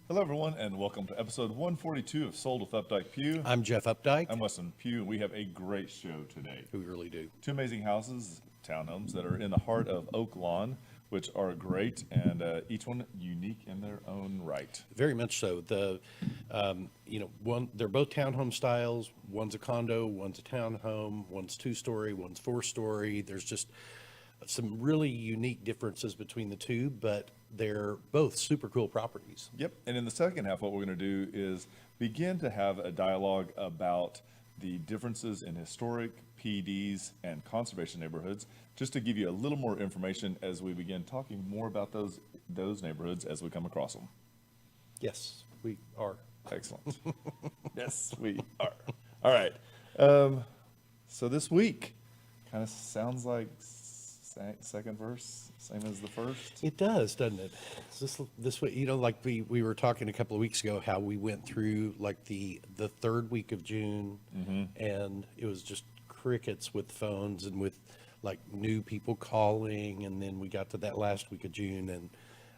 Hello, everyone, and welcome to episode 142 of Sold with Updike Pugh. I'm Jeff Updike. I'm Weston Pugh, and we have a great show today. We really do. Two amazing houses, townhomes, that are in the heart of Oaklawn, which are great, and each one unique in their own right. Very much so. They're both townhome styles. One's a condo, one's a townhome, one's 2-story, one's 4-story. There's just some really unique differences between the two, but they're both super cool properties. Yep, and in the second half, what we're going to do is begin to have a dialogue about the differences in historic, PDs, and conservation neighborhoods, just to give you a little more information as we begin talking more about those neighborhoods as we come across them. Yes, we are. Excellent. Yes, we are. All right. So this week kind of sounds like second verse, same as the first. It does, doesn't it? This way, like we were talking a couple of weeks ago, how we went through like the third week of June, and it was just crickets with phones and with like new people calling, and then we got to that last week of June, and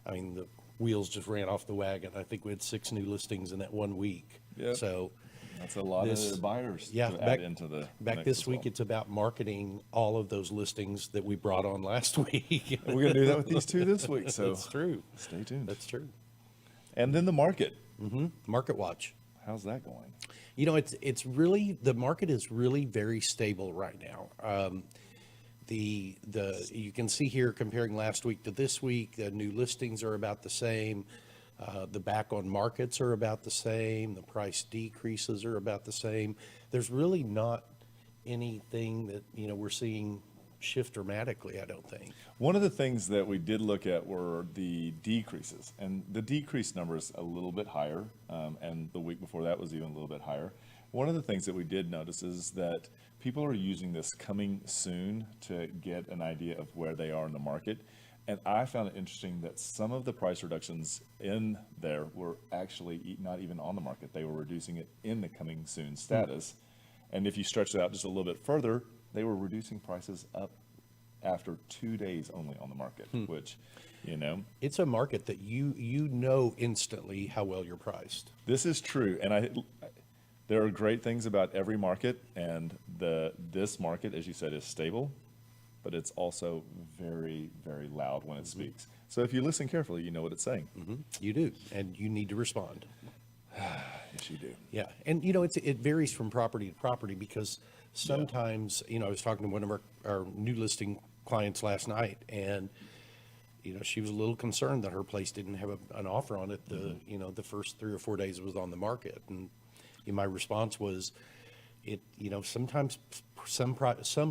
I mean the wheels just ran off the wagon. I think we had 6 new listings in that 1 week. Yep. So that's a lot of buyers to add into the back this week. It's about marketing all of those listings that we brought on last week. We're going to do that with these two this week. So that's true. Stay tuned. That's true. And then the market. Market watch. How's that going? It's really, the market is really very stable right now. You can see here comparing last week to this week, the new listings are about the same. The back on markets are about the same. The price decreases are about the same. There's really not anything that, we're seeing shift dramatically, I don't think. One of the things that we did look at were the decreases, and the decrease number is a little bit higher, and the week before that was even a little bit higher. One of the things that we did notice is that people are using this coming soon to get an idea of where they are in the market. And I found it interesting that some of the price reductions in there were actually not even on the market. They were reducing it in the coming soon status. And if you stretch it out just a little bit further, they were reducing prices up after 2 days only on the market, which, It's a market that you know instantly how well you're priced. This is true. And there are great things about every market, and this market, as you said, is stable. But it's also very, very loud when it speaks. So if you listen carefully, you know what it's saying. You do, and you need to respond. Yes, you do. Yeah, and it varies from property to property, because sometimes, I was talking to one of our new listing clients last night, and she was a little concerned that her place didn't have an offer on it the first 3 or 4 days it was on the market. And my response was, sometimes some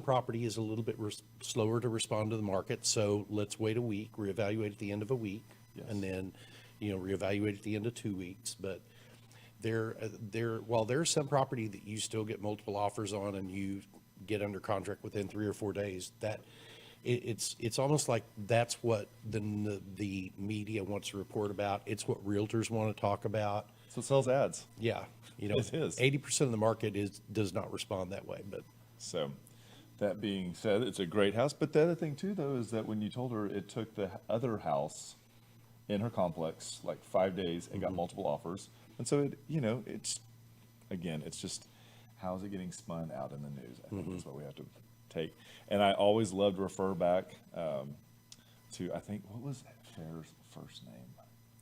property is a little bit slower to respond to the market, so let's wait a week, reevaluate at the end of a week, and then reevaluate at the end of 2 weeks. But while there's some property that you still get multiple offers on and you get under contract within 3 or 4 days, that it's almost like that's what the media wants to report about. It's what realtors want to talk about. So it sells ads. Yeah. It is. 80% of the market does not respond that way. But so that being said, it's a great house. But the other thing too, though, is that when you told her it took the other house in her complex like 5 days and got multiple offers. And so it's just, how's it getting spun out in the news? I think that's what we have to take. And I always love to refer back to, I think, what was Fair's first name?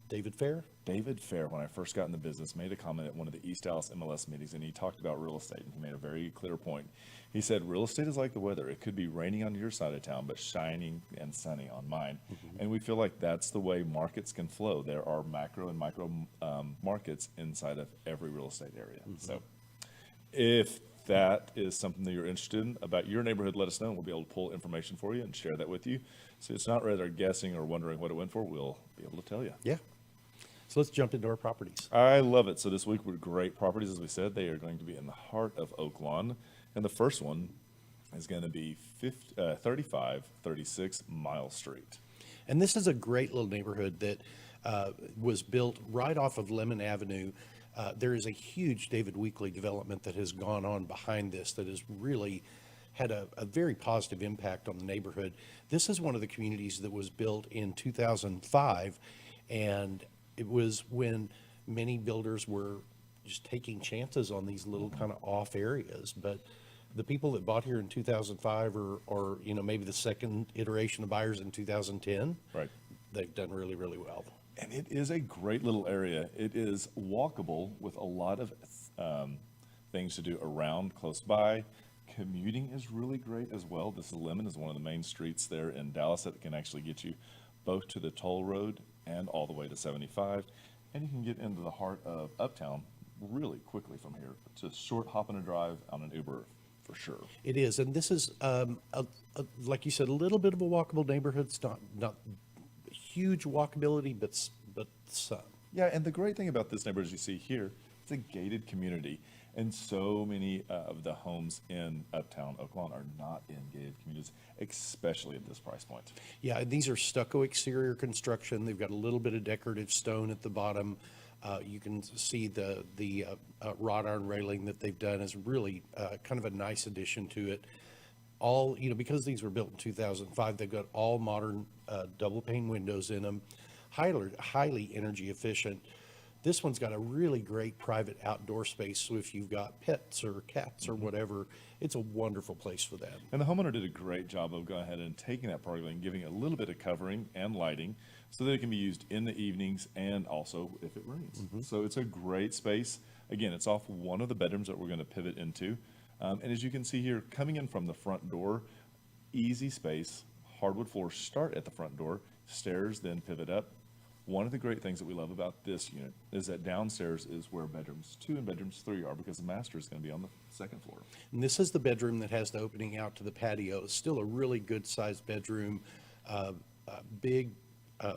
David Fair? David Fair, when I first got in the business, made a comment at one of the East Dallas MLS meetings, and he talked about real estate, and he made a very clear point. He said, real estate is like the weather. It could be raining on your side of town, but shining and sunny on mine. And we feel like that's the way markets can flow. There are macro and micro markets inside of every real estate area. So if that is something that you're interested in about your neighborhood, let us know, and we'll be able to pull information for you and share that with you. So it's not rather guessing or wondering what it went for. We'll be able to tell you. Yeah. So let's jump into our properties. I love it. So this week we're great properties, as we said. They are going to be in the heart of Oaklawn. And the first one is going to be 3536 Mile Street. And this is a great little neighborhood that was built right off of Lemon Avenue. There is a huge David Weekley development that has gone on behind this that has really had a very positive impact on the neighborhood. This is one of the communities that was built in 2005, and it was when many builders were just taking chances on these little kind of off areas. But the people that bought here in 2005 or maybe the second iteration of buyers in 2010, Right. they've done really, really well. And it is a great little area. It is walkable with a lot of things to do around, close by. Commuting is really great as well. This Lemon is one of the main streets there in Dallas that can actually get you both to the toll road and all the way to 75. And you can get into the heart of Uptown really quickly from here. It's a short hop and a drive on an Uber for sure. It is, and this is, like you said, a little bit of a walkable neighborhood. It's not huge walkability, but some. Yeah, and the great thing about this neighborhood, as you see here, it's a gated community. And so many of the homes in Uptown Oaklawn are not in gated communities, especially at this price point. Yeah, and these are stucco exterior construction. They've got a little bit of decorative stone at the bottom. You can see the wrought iron railing that they've done is really kind of a nice addition to it. All, because these were built in 2005, they've got all modern double pane windows in them, highly energy efficient. This one's got a really great private outdoor space, so if you've got pets or cats or whatever, it's a wonderful place for them. And the homeowner did a great job of going ahead and taking that parking lot and giving it a little bit of covering and lighting so that it can be used in the evenings and also if it rains. So it's a great space. Again, it's off one of the bedrooms that we're going to pivot into. And as you can see here, coming in from the front door, easy space, hardwood floors start at the front door, stairs then pivot up. One of the great things that we love about this unit is that downstairs is where bedrooms 2 and bedrooms 3 are, because the master is going to be on the second floor. And this is the bedroom that has the opening out to the patio. It's still a really good sized bedroom, big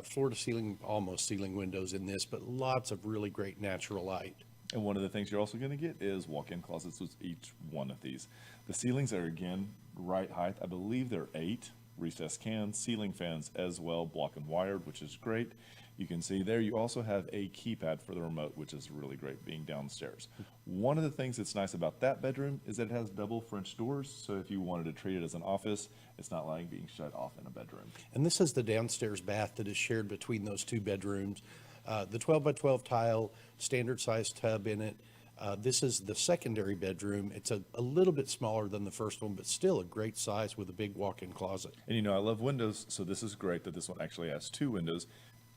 floor to ceiling, almost ceiling windows in this, but lots of really great natural light. And one of the things you're also going to get is walk-in closets with each one of these. The ceilings are, again, right height. I believe they're 8 recessed cans, ceiling fans as well, block and wired, which is great. You can see there you also have a keypad for the remote, which is really great being downstairs. One of the things that's nice about that bedroom is that it has double French doors, so if you wanted to treat it as an office, it's not like being shut off in a bedroom. And this is the downstairs bath that is shared between those 2 bedrooms. The 12 by 12 tile, standard size tub in it. This is the secondary bedroom. It's a little bit smaller than the first one, but still a great size with a big walk-in closet. And I love windows, so this is great that this one actually has 2 windows.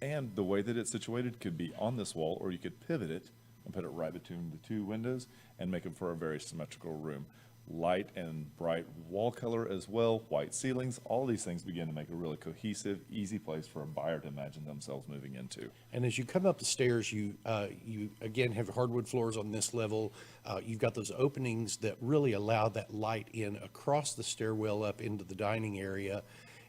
And the way that it's situated could be on this wall, or you could pivot it and put it right between the 2 windows and make it for a very symmetrical room. Light and bright wall color as well, white ceilings, all these things begin to make a really cohesive, easy place for a buyer to imagine themselves moving into. And as you come up the stairs, you again have hardwood floors on this level. You've got those openings that really allow that light in across the stairwell up into the dining area.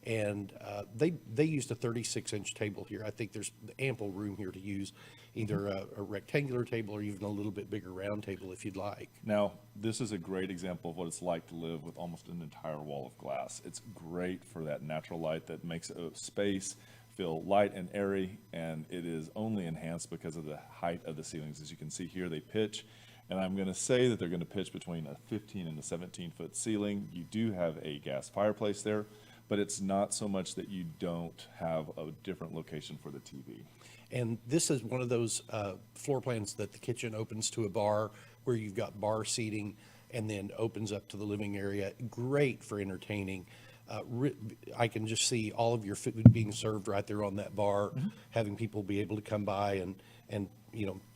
And they used a 36-inch table here. I think there's ample room here to use either a rectangular table or even a little bit bigger round table if you'd like. Now, this is a great example of what it's like to live with almost an entire wall of glass. It's great for that natural light that makes a space feel light and airy, and it is only enhanced because of the height of the ceilings. As you can see here, they pitch. And I'm going to say that they're going to pitch between a 15 and a 17-foot ceiling. You do have a gas fireplace there, but it's not so much that you don't have a different location for the TV. And this is one of those floor plans that the kitchen opens to a bar where you've got bar seating and then opens up to the living area. Great for entertaining. I can just see all of your food being served right there on that bar, having people be able to come by and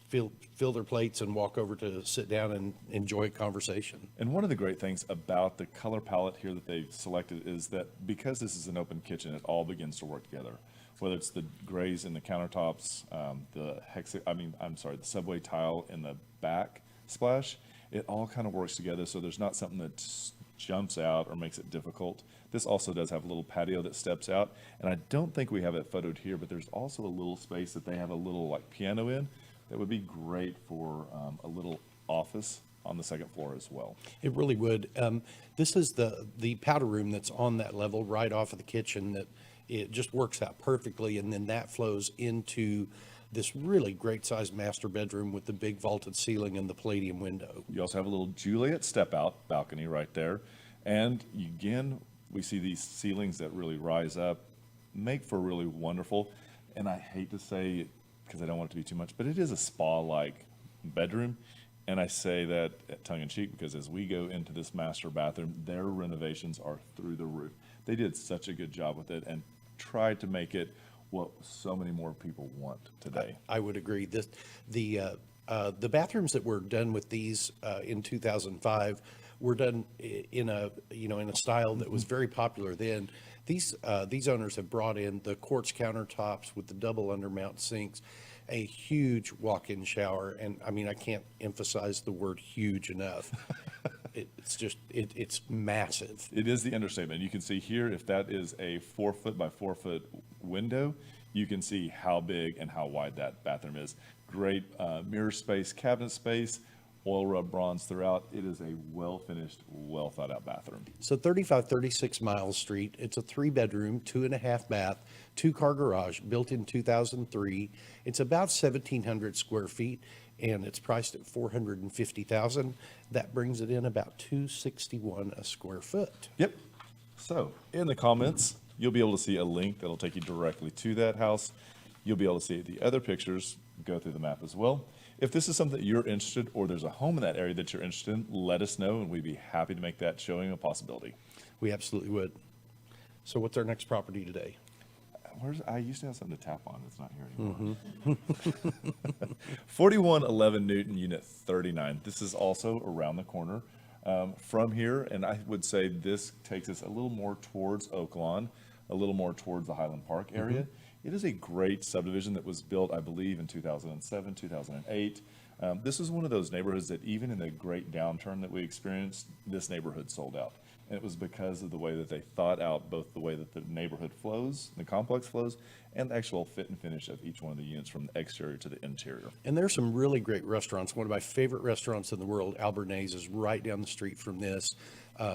fill their plates and walk over to sit down and enjoy a conversation. And one of the great things about the color palette here that they've selected is that because this is an open kitchen, it all begins to work together. Whether it's the grays in the countertops, the subway tile in the back splash, it all kind of works together. So there's not something that jumps out or makes it difficult. This also does have a little patio that steps out, and I don't think we have it photoed here, but there's also a little space that they have a little like piano in that would be great for a little office on the second floor as well. It really would. This is the powder room that's on that level right off of the kitchen that it just works out perfectly, and then that flows into this really great sized master bedroom with the big vaulted ceiling and the palladium window. You also have a little Juliet step out balcony right there, and again we see these ceilings that really rise up, make for really wonderful, and I hate to say it because I don't want it to be too much, but it is a spa-like bedroom. And I say that tongue-in-cheek because as we go into this master bathroom, their renovations are through the roof. They did such a good job with it and tried to make it what so many more people want today. I would agree. The bathrooms that were done with these in 2005 were done in a style that was very popular then. These owners have brought in the quartz countertops with the double undermount sinks, a huge walk-in shower, and I mean I can't emphasize the word huge enough. It's massive. It is the understatement. You can see here if that is a 4 foot by 4 foot window, you can see how big and how wide that bathroom is. Great mirror space, cabinet space, oil rub bronze throughout. It is a well-finished, well-thought-out bathroom. So 3536 Miles Street, it's a 3-bedroom, 2.5 bath, 2-car garage, built in 2003. It's about 1,700 square feet, and it's priced at $450,000. That brings it in about $261 a square foot. Yep. So in the comments, you'll be able to see a link that'll take you directly to that house. You'll be able to see the other pictures, go through the map as well. If this is something that you're interested, or there's a home in that area that you're interested in, let us know, and we'd be happy to make that showing a possibility. We absolutely would. So what's our next property today? I used to have something to tap on. It's not here anymore. 4111 Newton, Unit 39. This is also around the corner from here, and I would say this takes us a little more towards Oaklawn, a little more towards the Highland Park area. It is a great subdivision that was built, I believe, in 2007, 2008. This is one of those neighborhoods that even in the great downturn that we experienced, this neighborhood sold out. And it was because of the way that they thought out both the way that the neighborhood flows, the complex flows, and the actual fit and finish of each one of the units from the exterior to the interior. And there's some really great restaurants. One of my favorite restaurants in the world, Albernays, is right down the street from this.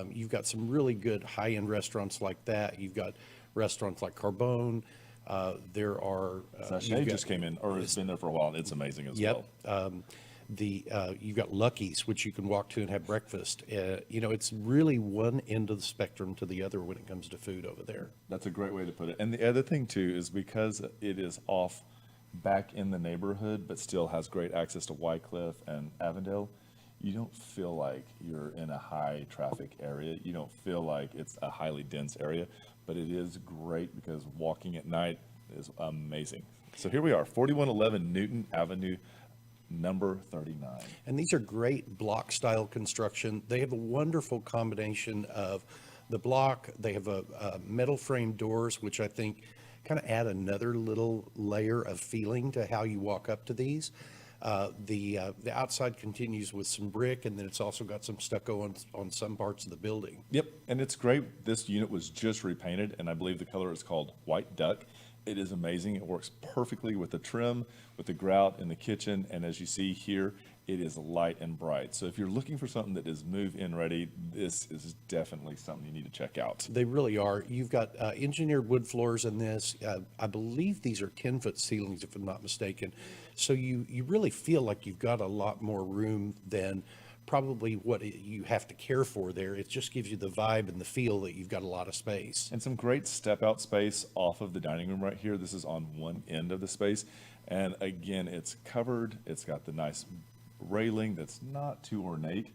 You've got some really good high-end restaurants like that. You've got restaurants like Carbone. There are Sachet just came in, or it's been there for a while, and it's amazing as well. You've got Lucky's, which you can walk to and have breakfast. It's really one end of the spectrum to the other when it comes to food over there. That's a great way to put it. And the other thing too is because it is off back in the neighborhood, but still has great access to Wycliffe and Avondale, you don't feel like you're in a high traffic area. You don't feel like it's a highly dense area, but it is great because walking at night is amazing. So here we are, 4111 Newton Avenue, number 39. And these are great block style construction. They have a wonderful combination of the block. They have a metal frame doors, which I think kind of add another little layer of feeling to how you walk up to these. The outside continues with some brick, and then it's also got some stucco on some parts of the building. Yep, and it's great. This unit was just repainted, and I believe the color is called White Duck. It is amazing. It works perfectly with the trim, with the grout in the kitchen, and as you see here, it is light and bright. So if you're looking for something that is move-in ready, this is definitely something you need to check out. They really are. You've got engineered wood floors in this. I believe these are 10-foot ceilings, if I'm not mistaken. So you really feel like you've got a lot more room than probably what you have to care for there. It just gives you the vibe and the feel that you've got a lot of space. And some great step-out space off of the dining room right here. This is on one end of the space. And again, it's covered. It's got the nice railing that's not too ornate.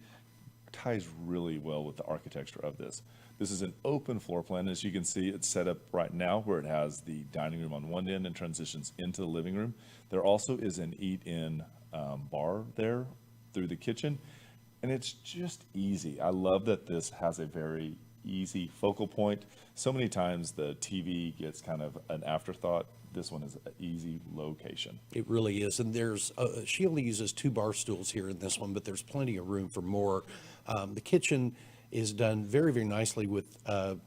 ties really well with the architecture of this. This is an open floor plan. As you can see, it's set up right now where it has the dining room on one end and transitions into the living room. There also is an eat-in bar there through the kitchen, and it's just easy. I love that this has a very easy focal point. So many times the TV gets kind of an afterthought. This one is an easy location. It really is. And there's, she only uses 2 bar stools here in this one, but there's plenty of room for more. The kitchen is done very, very nicely with the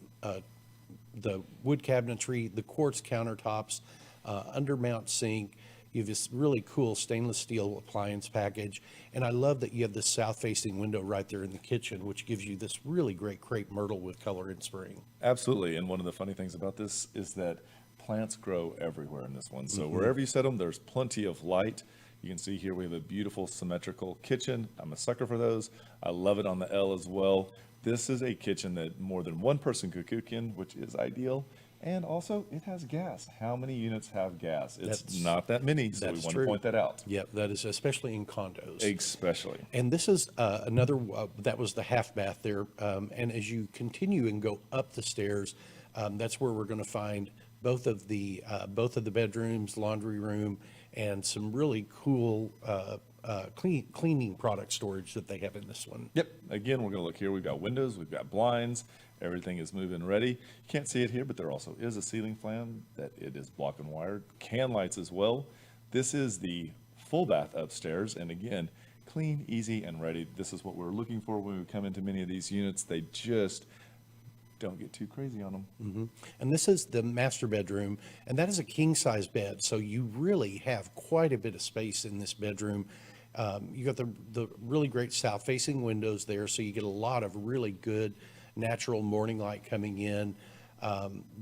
wood cabinetry, the quartz countertops, undermount sink. You have this really cool stainless steel appliance package. And I love that you have this south-facing window right there in the kitchen, which gives you this really great crepe myrtle with color in spring. Absolutely. And one of the funny things about this is that plants grow everywhere in this one. So wherever you set them, there's plenty of light. You can see here we have a beautiful symmetrical kitchen. I'm a sucker for those. I love it on the L as well. This is a kitchen that more than one person could cook in, which is ideal. And also, it has gas. How many units have gas? It's not that many, so we want to point that out. Yep, that is especially in condos. Especially. And this is another, that was the half bath there. And as you continue and go up the stairs, that's where we're going to find both of the bedrooms, laundry room, and some really cool cleaning product storage that they have in this one. Yep. Again, we're going to look here. We've got windows, we've got blinds. Everything is moving ready. You can't see it here, but there also is a ceiling fan that it is block and wired. Can lights as well. This is the full bath upstairs. And again, clean, easy, and ready. This is what we're looking for when we come into many of these units. They just don't get too crazy on them. Mm-hmm. And this is the master bedroom, and that is a king-size bed. So you really have quite a bit of space in this bedroom. You got the really great south-facing windows there, so you get a lot of really good natural morning light coming in.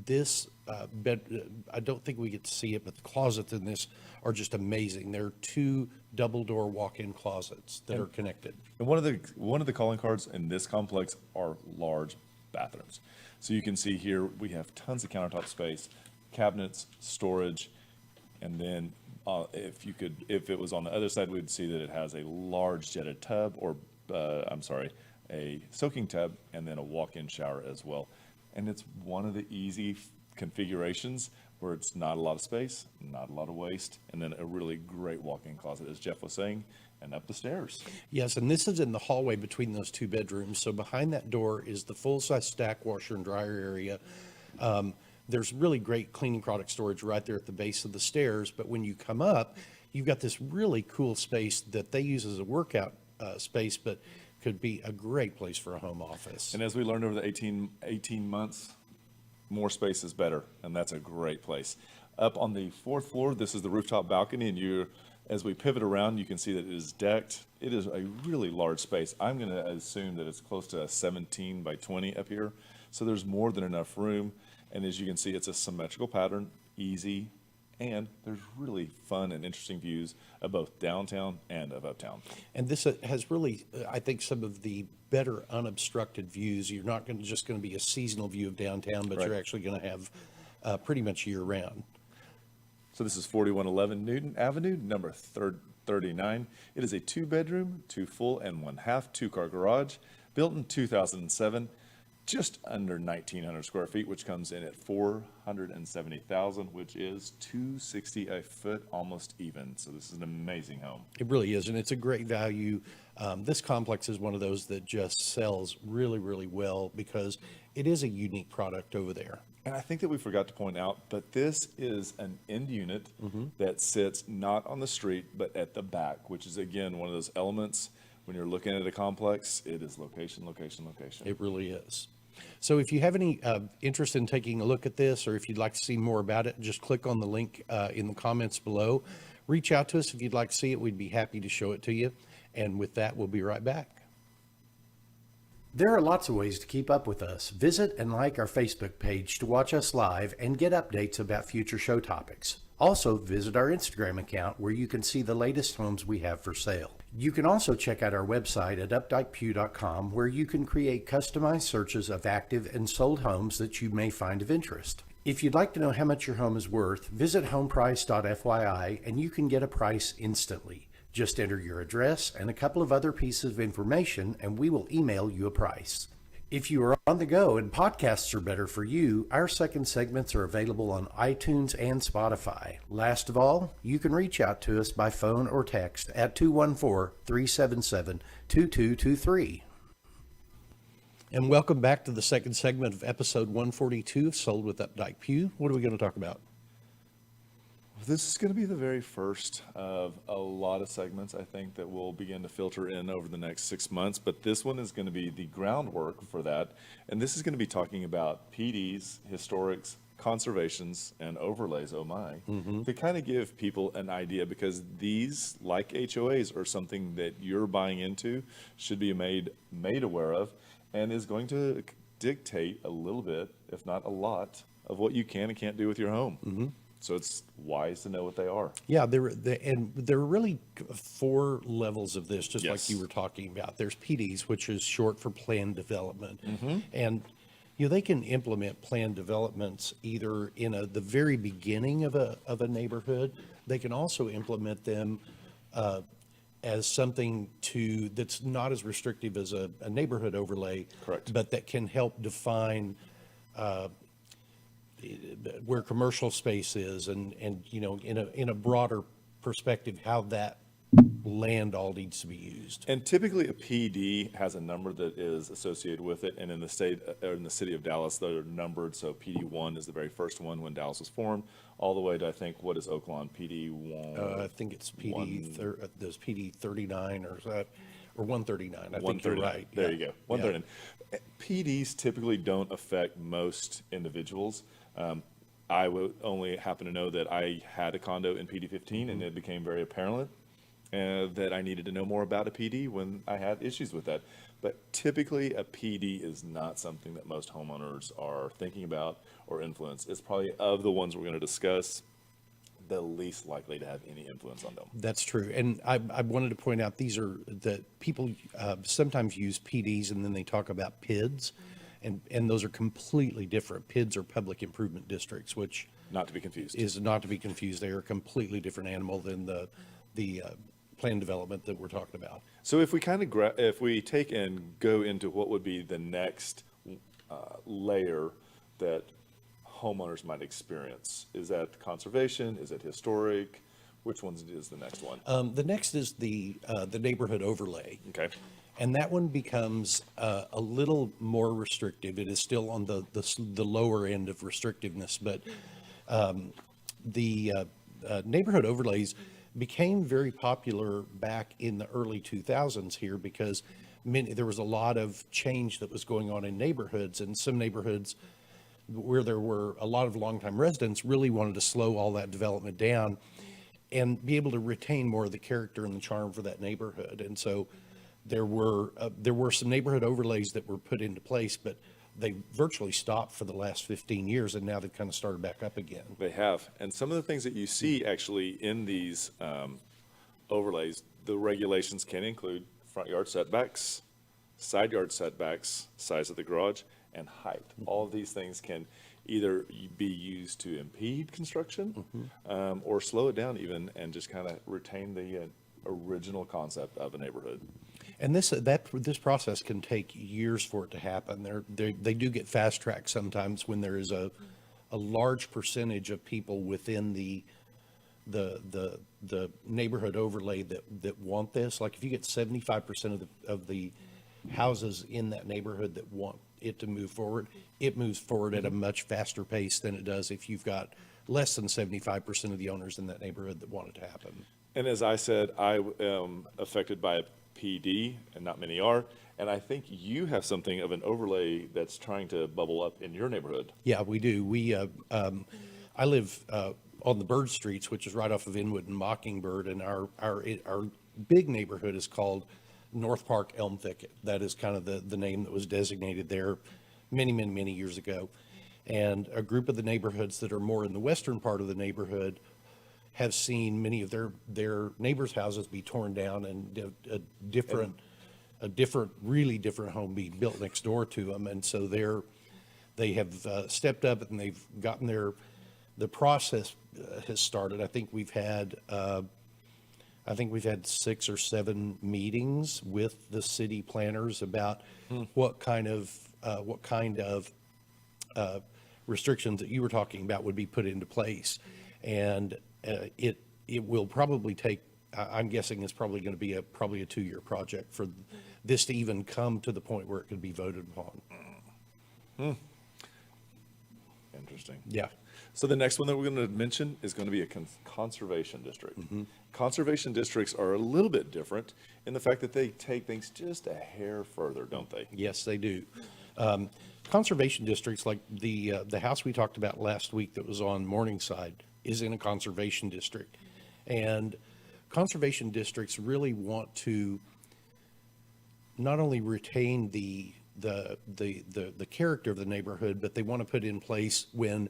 This bed, I don't think we get to see it, but the closets in this are just amazing. They're 2 double-door walk-in closets that are connected. And one of the calling cards in this complex are large bathrooms. So you can see here we have tons of countertop space, cabinets, storage, and then if it was on the other side, we'd see that it has a large jetted tub, or a soaking tub, and then a walk-in shower as well. And it's one of the easy configurations where it's not a lot of space, not a lot of waste, and then a really great walk-in closet, as Jeff was saying, and up the stairs. Yes, and this is in the hallway between those 2 bedrooms. So behind that door is the full-size stack washer and dryer area. There's really great cleaning product storage right there at the base of the stairs. But when you come up, you've got this really cool space that they use as a workout space, but could be a great place for a home office. And as we learned over the 18 months, more space is better, and that's a great place. Up on the 4th floor, this is the rooftop balcony, and as we pivot around, you can see that it is decked. It is a really large space. I'm going to assume that it's close to a 17 by 20 up here, so there's more than enough room. And as you can see, it's a symmetrical pattern, easy, and there's really fun and interesting views of both downtown and of uptown. And this has really, I think, some of the better unobstructed views. You're not just going to be a seasonal view of downtown, but Right. you're actually going to have pretty much year-round. So this is 4111 Newton Avenue, number 39. It is a 2-bedroom, 2 full and 1/2 2-car garage, built in 2007. Just under 1,900 square feet, which comes in at $470,000, which is $260 a foot, almost even. So this is an amazing home. It really is, and it's a great value. This complex is one of those that just sells really, really well because it is a unique product over there. And I think that we forgot to point out, but this is an end unit that sits not on the street, but at the back, which is, again, one of those elements when you're looking at a complex. It is location, location, location. It really is. So if you have any interest in taking a look at this, or if you'd like to see more about it, just click on the link in the comments below. Reach out to us if you'd like to see it. We'd be happy to show it to you. And with that, we'll be right back. There are lots of ways to keep up with us. Visit and like our Facebook page to watch us live and get updates about future show topics. Also, visit our Instagram account where you can see the latest homes we have for sale. You can also check out our website at updikepugh.com, where you can create customized searches of active and sold homes that you may find of interest. If you'd like to know how much your home is worth, visit homeprice.fyi and you can get a price instantly. Just enter your address and a couple of other pieces of information, and we will email you a price. If you are on the go and podcasts are better for you, our second segments are available on iTunes and Spotify. Last of all, you can reach out to us by phone or text at 214-377-2223. And welcome back to the second segment of episode 142 of Sold with Updike. Pugh, what are we going to talk about? This is going to be the very first of a lot of segments, I think, that will begin to filter in over the next 6 months. But this one is going to be the groundwork for that. And this is going to be talking about PDs, historics, conservations, and overlays, oh my, to kind of give people an idea, because these, like HOAs, are something that you're buying into, should be made aware of, and is going to dictate a little bit, if not a lot, of what you can and can't do with your home. So it's wise to know what they are. Yeah, there are really 4 levels of this, just like Yes. you were talking about. There's PDs, which is short for planned development, and they can implement planned developments either in the very beginning of a neighborhood. They can also implement them as something that's not as restrictive as a neighborhood overlay, Correct. but that can help define where commercial space is, and in a broader perspective, how that land all needs to be used. And typically a PD has a number that is associated with it, and in the city of Dallas, they're numbered. So PD1 is the very first one when Dallas was formed, all the way to, I think, what is Oaklawn? PD1? I think it's there's PD 39 or 139. I think you're right. There Yeah. you go. 139. PDs typically don't affect most individuals. I would only happen to know that I had a condo in PD 15, and it became very apparent that I needed to know more about a PD when I had issues with that. But typically a PD is not something that most homeowners are thinking about or influence. It's probably, of the ones we're going to discuss, the least likely to have any influence on them. That's true. And I wanted to point out, these are that people sometimes use PDs and then they talk about PIDs, and those are completely different. PIDs are public improvement districts, which Not to be confused. is not to be confused. They are a completely different animal than the planned development that we're talking about. So if we kind of if we take and go into what would be the next layer that homeowners might experience, is that conservation? Is it historic? Which one is the next one? The next is the neighborhood overlay. Okay. And that one becomes a little more restrictive. It is still on the lower end of restrictiveness, but the neighborhood overlays became very popular back in the early 2000s here, because there was a lot of change that was going on in neighborhoods, and some neighborhoods where there were a lot of longtime residents really wanted to slow all that development down and be able to retain more of the character and the charm for that neighborhood. And so there were some neighborhood overlays that were put into place, but they virtually stopped for the last 15 years, and now they've kind of started back up again. They have. And some of the things that you see actually in these overlays, the regulations can include front yard setbacks, side yard setbacks, size of the garage, and height. All of these things can either be used to impede construction or slow it down even, and just kind of retain the original concept of a neighborhood. And this process can take years for it to happen. They do get fast tracked sometimes when there is a large percentage of people within the neighborhood overlay that want this. Like if you get 75% of the houses in that neighborhood that want it to move forward, it moves forward at a much faster pace than it does if you've got less than 75% of the owners in that neighborhood that want it to happen. And as I said, I am affected by a PD, and not many are. And I think you have something of an overlay that's trying to bubble up in your neighborhood. Yeah, we do. I live on the Bird Streets, which is right off of Inwood and Mockingbird, and our big neighborhood is called North Park Elm Thicket. That is kind of the name that was designated there many years ago. And a group of the neighborhoods that are more in the western part of the neighborhood have seen many of their neighbors' houses be torn down, and a really different home be built next door to them. And so they have stepped up, and they've gotten the process has started. I think we've had I think we've had 6 or 7 meetings with the city planners about what kind of restrictions that you were talking about would be put into place. And it will probably take, I'm guessing it's probably going to be probably a 2-year project for this to even come to the point where it could be voted upon. Interesting. Yeah. So the next one that we're going to mention is going to be a conservation district. Conservation districts are a little bit different in the fact that they take things just a hair further, don't they? Yes, they do. Conservation districts, like the house we talked about last week that was on Morningside, is in a conservation district. And conservation districts really want to not only retain the character of the neighborhood, but they want to put in place when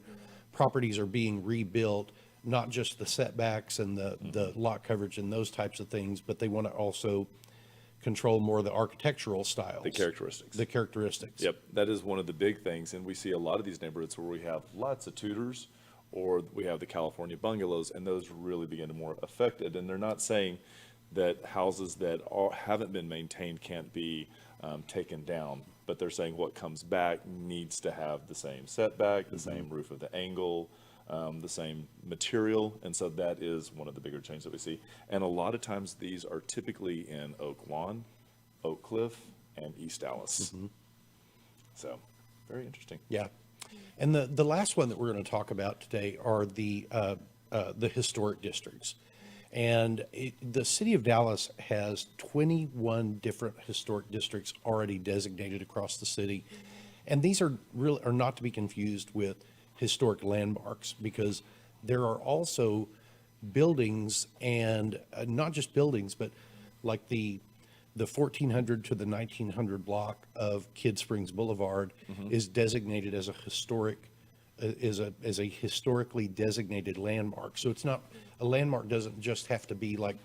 properties are being rebuilt, not just the setbacks and the lot coverage and those types of things, but they want to also control more of the architectural styles. The characteristics. The characteristics. Yep, that is one of the big things, and we see a lot of these neighborhoods where we have lots of Tudors, or we have the California bungalows, and those really begin to more affected. And they're not saying that houses that haven't been maintained can't be taken down, but they're saying what comes back needs to have the same setback, the same roof of the angle, the same material, and so that is one of the bigger changes that we see. And a lot of times these are typically in Oaklawn, Oak Cliff, and East Dallas. So, very interesting. Yeah. And the last one that we're going to talk about today are the historic districts. And the city of Dallas has 21 different historic districts already designated across the city. And these are not to be confused with historic landmarks, because there are also buildings, and not just buildings, but like the 1400 to the 1900 block of Kidd Springs Boulevard is designated as a historically designated landmark. So it's not, a landmark doesn't just have to be like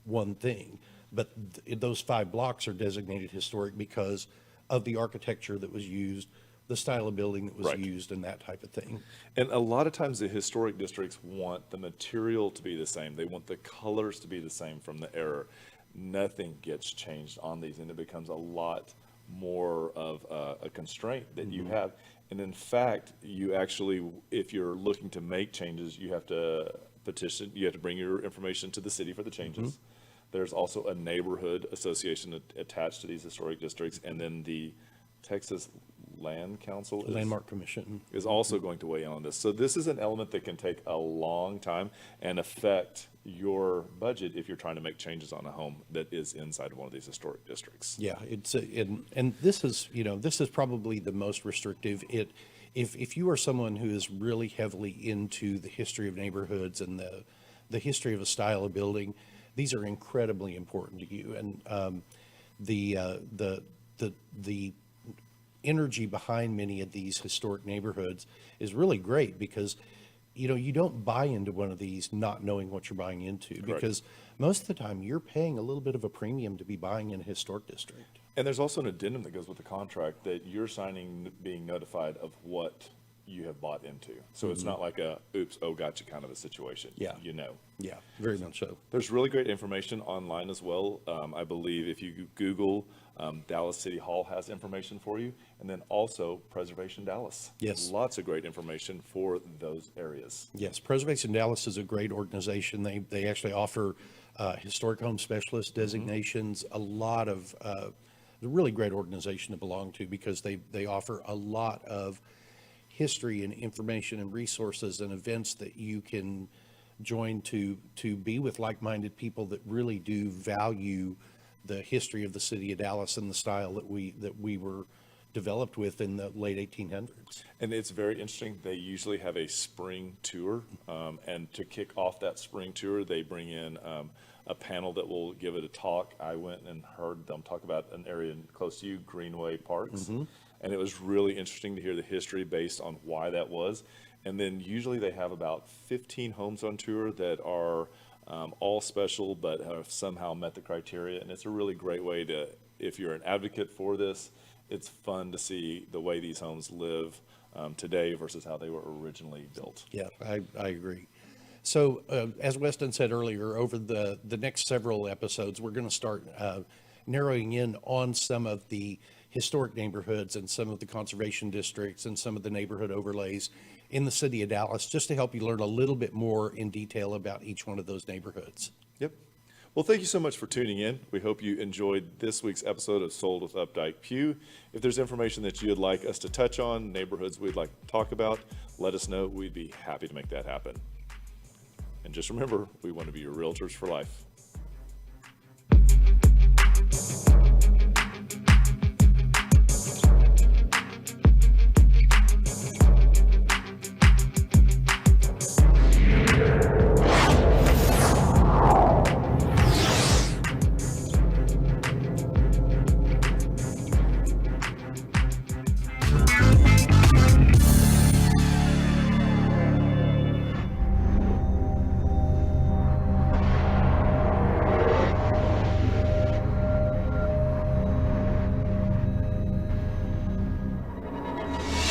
one thing, but those 5 blocks are designated historic because of the architecture that was used, the style of building that was used, and that type of thing. And a lot of times the historic districts want the material to be the same. They want the colors to be the same from the era. Nothing gets changed on these, and it becomes a lot more of a constraint that you have. And in fact, you actually, if you're looking to make changes, you have to petition, you have to bring your information to the city for the changes. There's also a neighborhood association attached to these historic districts, and then the Texas Land Council Landmark Commission is also going to weigh in on this. So this is an element that can take a long time and affect your budget if you're trying to make changes on a home that is inside of one of these historic districts. Yeah, and this is, this is probably the most restrictive. If you are someone who is really heavily into the history of neighborhoods and the history of a style of building, these are incredibly important to you. And the energy behind many of these historic neighborhoods is really great, because you don't buy into one of these not knowing what you're buying into, because most of the time you're paying a little bit of a premium to be buying in a historic district. And there's also an addendum that goes with the contract that you're signing, being notified of what you have bought into. So it's not like a oops, oh, gotcha kind of a situation. Yeah. Yeah, very much so. There's really great information online as well. I believe if you Google Dallas City Hall has information for you, and then also Preservation Dallas. Yes. Lots of great information for those areas. Yes, Preservation Dallas is a great organization. They actually offer historic home specialist designations, a lot of a really great organization to belong to, because they offer a lot of history and information and resources and events that you can join to be with like-minded people that really do value the history of the city of Dallas and the style that we were developed with in the late 1800s. And it's very interesting. They usually have a spring tour, and to kick off that spring tour, they bring in a panel that will give it a talk. I went and heard them talk about an area close to you, Greenway Parks, and it was really interesting to hear the history based on why that was. And then usually they have about 15 homes on tour that are all special, but have somehow met the criteria. And it's a really great way to, if you're an advocate for this, it's fun to see the way these homes live today versus how they were originally built. Yeah, I agree. So, as Weston said earlier, over the next several episodes, we're going to start narrowing in on some of the historic neighborhoods and some of the conservation districts and some of the neighborhood overlays in the city of Dallas, just to help you learn a little bit more in detail about each one of those neighborhoods. Yep. Well, thank you so much for tuning in. We hope you enjoyed this week's episode of Sold with Updike Pugh. If there's information that you'd like us to touch on, neighborhoods we'd like to talk about, let us know. We'd be happy to make that happen. And just remember, we want to be your realtors for life.